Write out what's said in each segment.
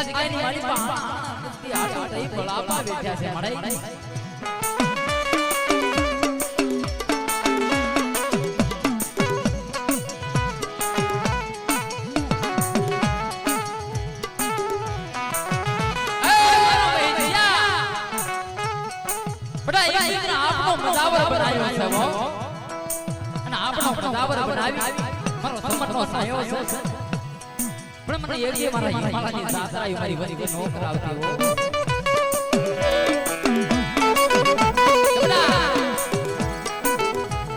આજ કઈ મારી પાસે આટો થઈ ભલાપા બેઠા છે મળે મજાવર બનાવ્યો છે વો અને આપણો મજાવર બનાવી મારો સમટનો સાયો છે પણ મને એક કે મારા હિમાલયની સાસરાયું મારી વચ્ચે નો કરાવતી હો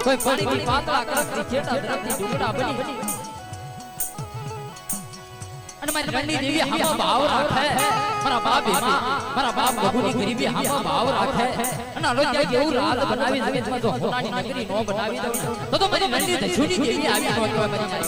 કોઈ પાણીની પાતળા કરકરી છેટા ધરતી ડુંગરા બની અને મારી રણની દેવી હામાં ભાવ રાખે મારા બાપ બહુની ગરીબી હામાં ભાવ રાખે અને અલોજ્યા જેવું રાત બનાવી જગતમાં જો હોનાની નગરી નો બનાવી દઉં તો મારી રણની દશુની દેવી આવી નો કહેવાય મારી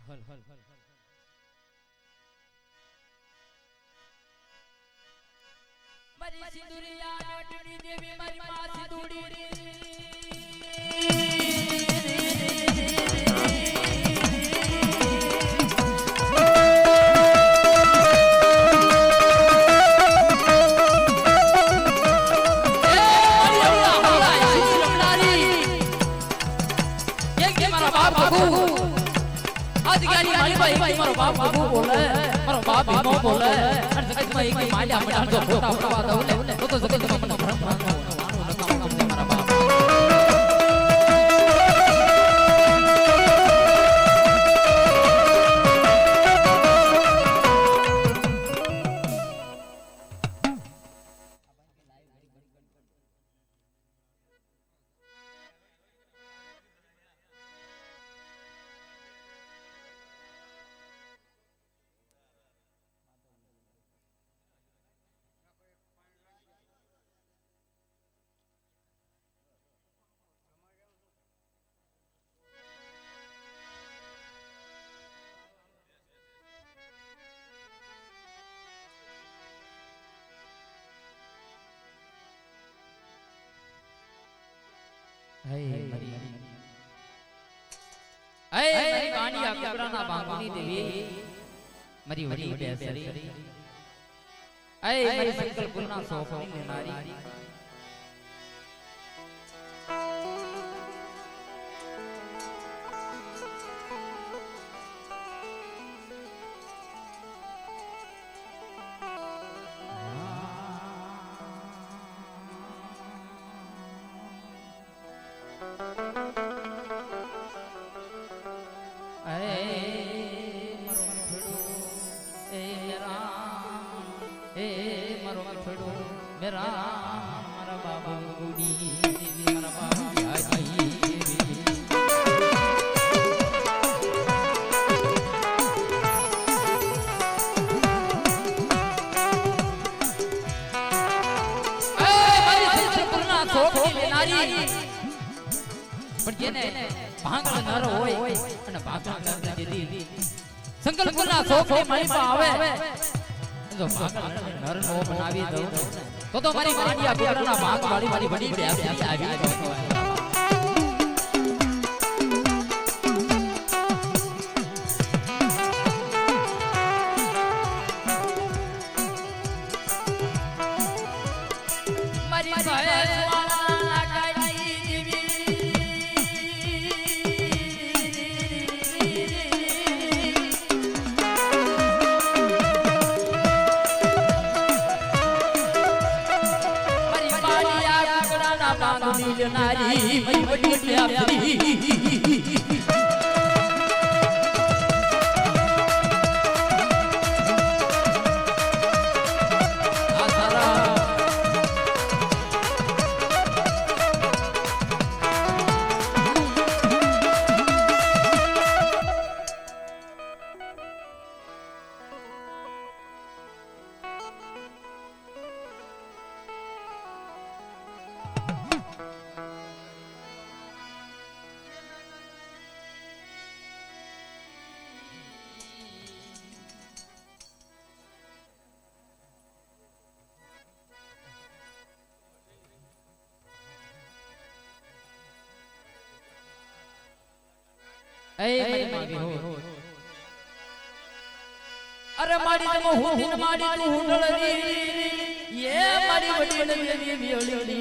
હલ હલ હલ મારી સિંદુરિયા નટની દેવી મારી માં સિંદુડી મારો બાપ બાબુ બોલે મારો બાપ ભીમો બોલે અને જગતમાં એક માલ્યા મડાણ જો ખોટા ખોટા દઉં ને તો જગતમાં મને ભ્રમ વાનું નકામ છે મારા બાપ મારી વાણિયા કુકરાના બાંગુની દેવી મારી વડી વડેસરી મારી સંકલ્પના સોફની લેનારી સંકલ્પના શોખની માળીમાં આવે જો નર નો બનાવી દઉં તો મારી માંડિયા બેડાના ભાગ વાળી મારી બડી બેસી આવી મારી સહેજ વાળા કાઢી નારી મરી બડી પ્યારી અરે મારી તમો હુંદીન મારી તું હુંડળરી એ મારી વડી વડી વિયોળી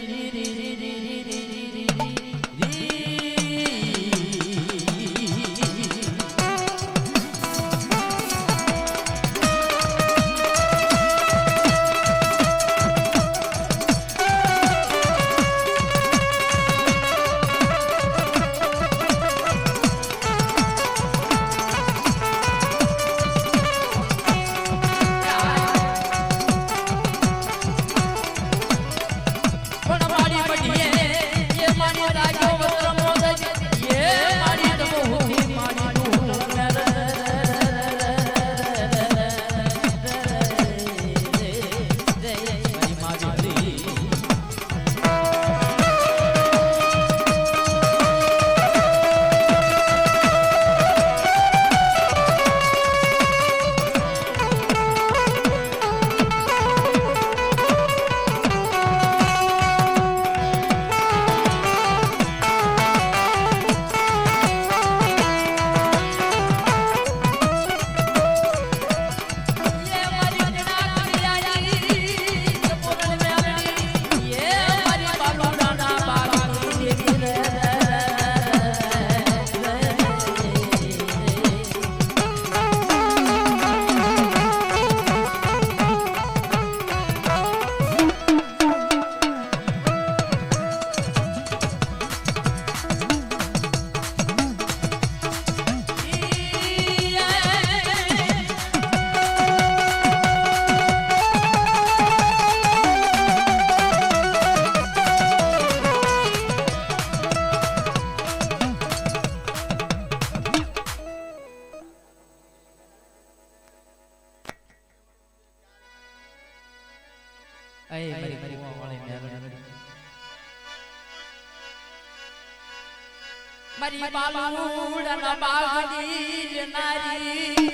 મારી બાલુડા બાગડી નારી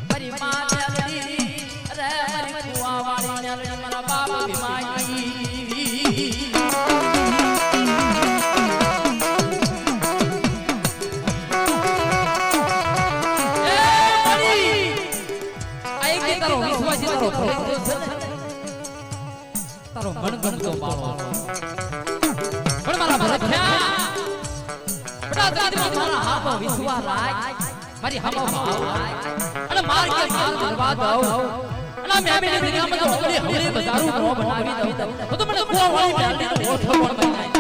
મારી માતરી રે મારી કુવા વાળી ને મારા બાપ ભીમાઈ એ મારી આઈ કે તારો વિશ્વાસ તારો મન ગમતો બાળો પણ મારા ભરખ્યા મારા હાથો વિશ્વાસ રાખ મારી હામો ભાવ અને માર કે માલ કરવા દઉં અને મે મેને દુનિયામાં તો ઓલી હરી બજારું નો બનાવી દઉં તો મને કુવા વાળી ડાલી ઓઠો પણ બનાવી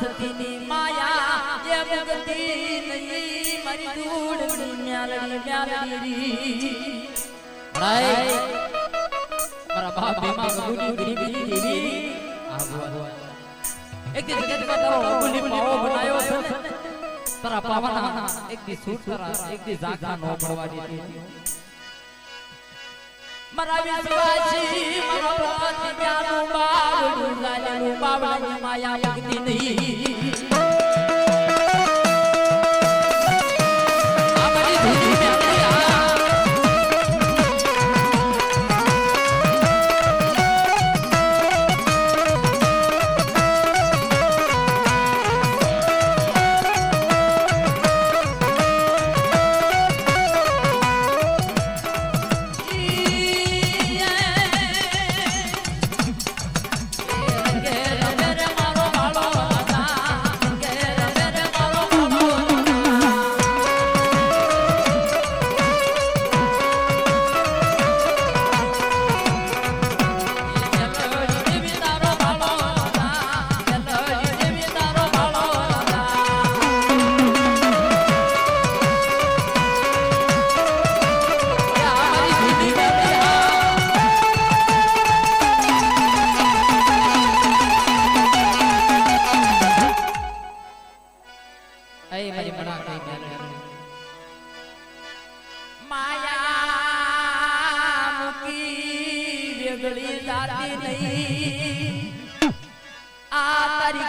સતીની માયા એ મુક્તિ નહીં મારી દૂડની મ્યાલડી મ્યાલડી મારા બાપ બેમાં ગગુની ગરીબી દેવી એક દી જગતમાં તારો અમૂલ્ય પાવો બનાયો છે તારા પાવાના એક દી સૂટ તારા એક દી ઝાંખા નો પડવા દીધી મારા વિશ્વાસી મારા પ્રતિજ્ઞાનું બાવળું લાલેલું બાવળાની માયા મુક્તિ નહીં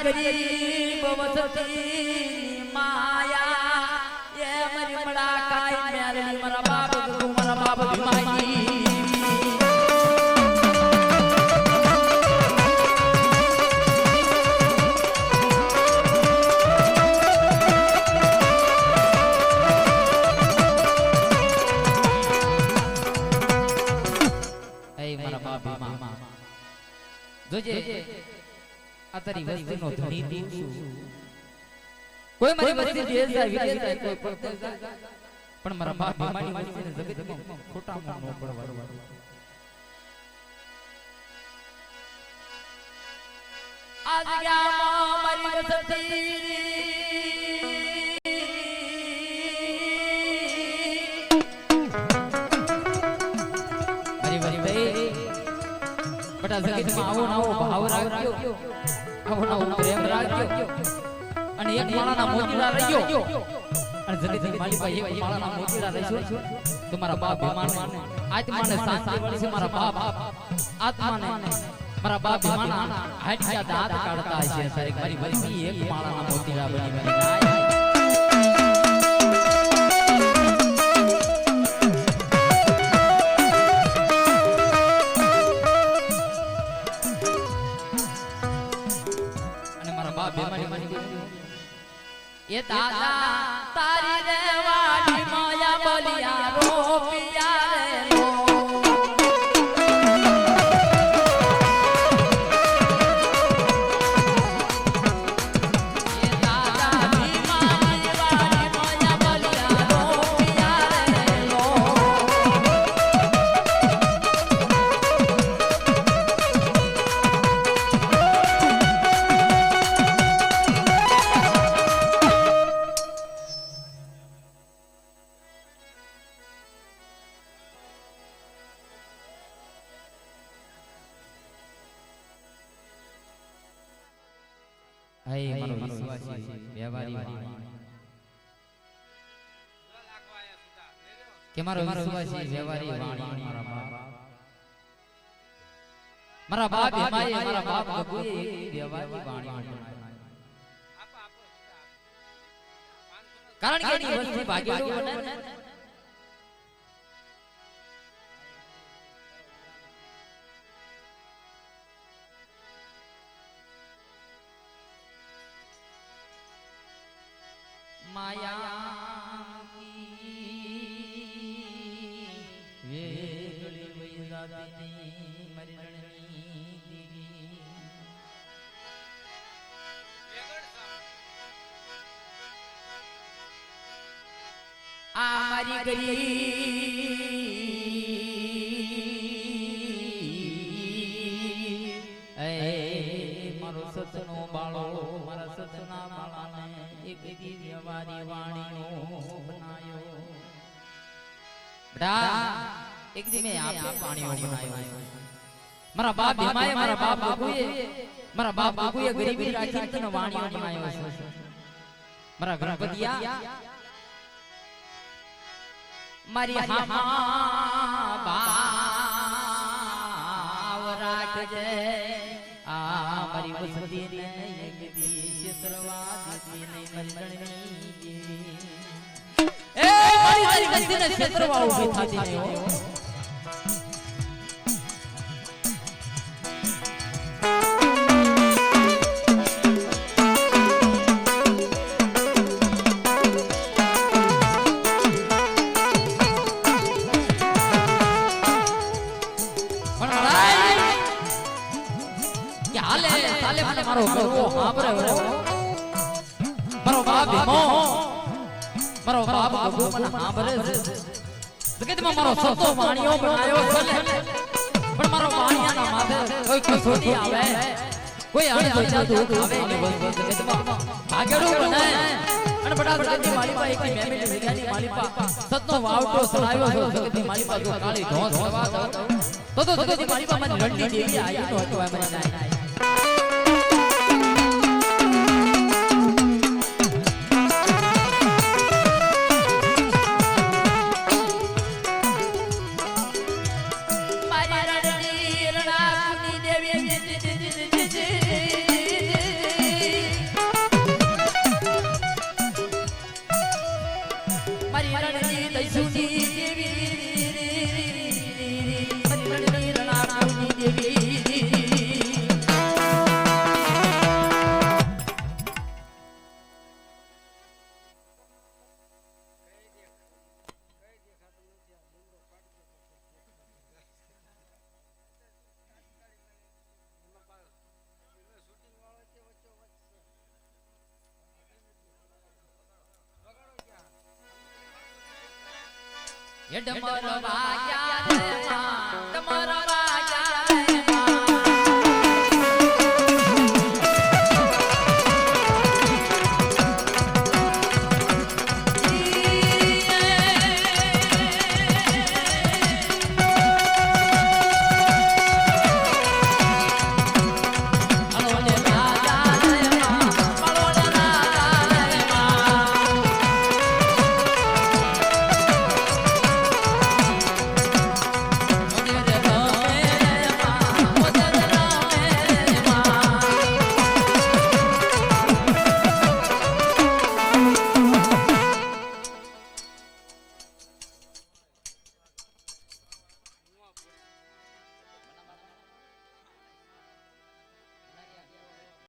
ગરીબ વસતી માયા એ મરી મડા કાઈ મેરલી મારા બાપ ગગુ મારા બાપ ભીમાજી એ મારા બાપ ભીમા જોજે આતરી વસ્તીનો ધણી દીવ છું કોઈ મારી વસ્તી દેશ જાય વિદેશ જાય કોઈ પડતો જાય પણ મારા બાપ ભીમાની વસ્તીને જગતમાં ખોટામાં ન પડવા આ જગ્યામાં મારી વસ્તી બટા જગતમાં આવો નવો ભાવ રાખ્યો આવો નવો પ્રેમ રાખ્યો અને એક માળાના મોતીડા રહ્યો અને જગતની માલિકા એક માળાના મોતીડા રહ્યો તો મારા બાપ ભીમાને આત્માને શાંતિ વળી છે મારા બાપ આત્માને મારા બાપ ભીમાના હાડકા દાંત કાઢતા છે સારી મારી વસ્તી એક માળાના મોતીડા બની બની જાય ये दादा तारी रे वाली माया बोलिया रो पिया रे रो ये दादा भीमानी वाली माया बोलिया रो पिया रे रो હે મારો વિશ્વાસી વ્યવહારી કે મારો વિશ્વાસી વ્યવહારી વાણી મારા બાપ ભીમાએ મારા બાપ ગગુએ વ્યવહારી વાણી કારણ કે એની વસ્તી ભાગેલું બને माया वेगळी वैजातीनी मरणनी आ मारी गरी ए मारो सतनो बाळो मारा सतनो અંબાની વાણીઓ બનાયો બડા એક દી મેં આપે વાણીઓ બનાયો મારા બાપ ભીમાએ મારા બાપ બાપુએ ગરીબી રાખી તને વાણીઓ બનાયો છે મારા ગણપતિયા મારી હામા બાવ રાખજે આ મારી વસતી ને એકદી ચિત્રવા દીધી ને મંડળની એ મારી વસતી ને ચિત્રવા ઉભી થાતી ને મારો ગરવો હાબરે મારો બાપ ભીમો મારો બાપ ગગુ મને હાબરે જગતમાં મારો સતો વાણીઓ બનાયો છે પણ મારો વાણિયાના માથે કોઈ કસોટી આવે કોઈ અણજોતા દુખ આવે ને બસ જગતમાં ભાગેડું બને અને બડા જગતની માલિપા એકી મેમેલી વિજ્ઞાની માલિપા સતનો વાવટો સડાવ્યો છે જગતની માલિપા જો કાળી ઢોસ સવા તો જગતની માલિપા મને રણની દેવી આઈ નો હટવા મને નાય ડમર વાગ્યા